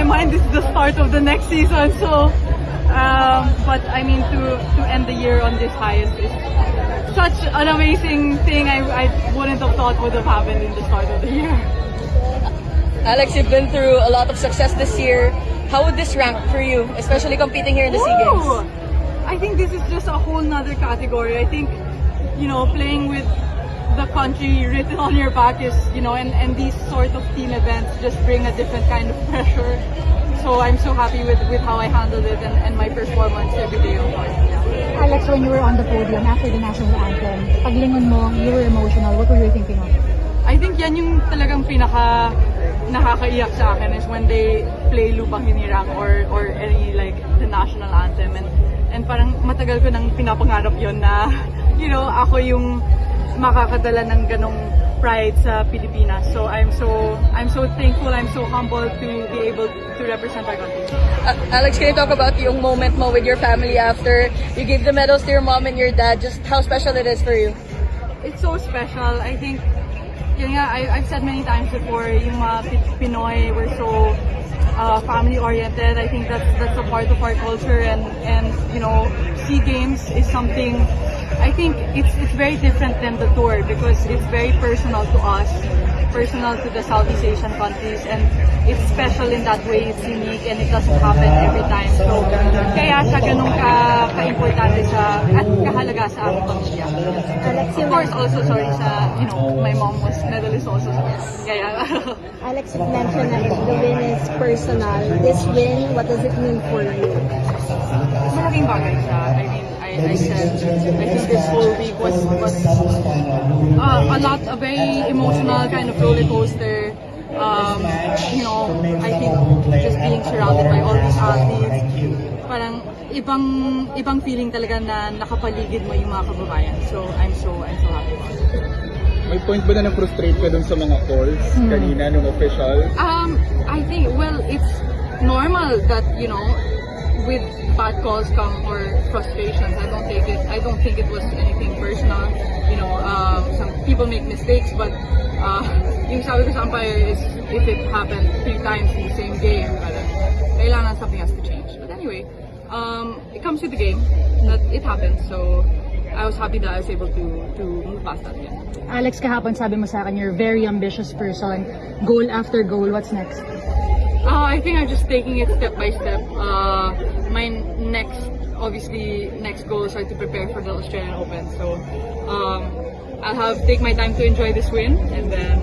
mind, this is the start of the next season. So, but I mean, to end the year on this high is such an amazing thing. I wouldn't have thought would have happened in the start of the year. Alex, you've been through a lot of success this year. How would this rank for you, especially competing here in the SEA Games? I think this is just a whole nother category. I think, playing with the country written on your back is, and these sort of team events just bring a different kind of pressure. So I'm so happy with how I handled it and my performance every day on board. Yeah. Alex, when you were on the podium after the national anthem, paglingon mo, you were emotional. What were you thinking of? I think yan yung talagang pinaka nakakaiyak sa akin is when they play Lubang Hinirang or any like the national anthem and parang matagal ko nang pinapangarap yon na ako yung makakadala ng ganong pride sa Pilipinas. So I'm so thankful, I'm so humbled to be able to represent our country. Alex, can you talk about yung moment mo with your family after you gave the medals to your mom and your dad? Just how special it is for you? It's so special. I think I've said many times before, yung mga Pinoy, we're so family-oriented. I think that's a part of our culture, and SEA Games is something. I think it's very different than the tour because it's very personal to us, personal to the Southeast Asian countries, and it's special in that way. It's unique and it doesn't happen every time. So kaya siya ganun ka-importante at kahalaga sa aming pamilya. Of course, also sorry sa my mom was medalist also. Kaya Alex, you mentioned that the win is personal. This win, what does it mean for you? malaking bagay siya. I mean, I said, I think this whole week was a very emotional kind of roller coaster. I think just being surrounded by all these athletes, parang ibang feeling talaga na nakapaligid mo yung mga kababayan. So I'm so happy. May point ba na na-frustrate ka dun sa mga calls kanina nung official? I think, well, it's normal that, with bad calls come or frustrations. I don't think it was anything personal. Some people make mistakes, but yung sabi ko sa umpire is if it happened 3 times in the same game, kailangan something has to change. But anyway, it comes with the game that it happens. So I was happy that I was able to move past that. Yeah. Alex, kahapon sabi mo sa akin, you're a very ambitious person. Goal after goal, what's next? I think I'm just taking it step by step. My next goals are to prepare for the Australian Open. So I'll take my time to enjoy this win, and then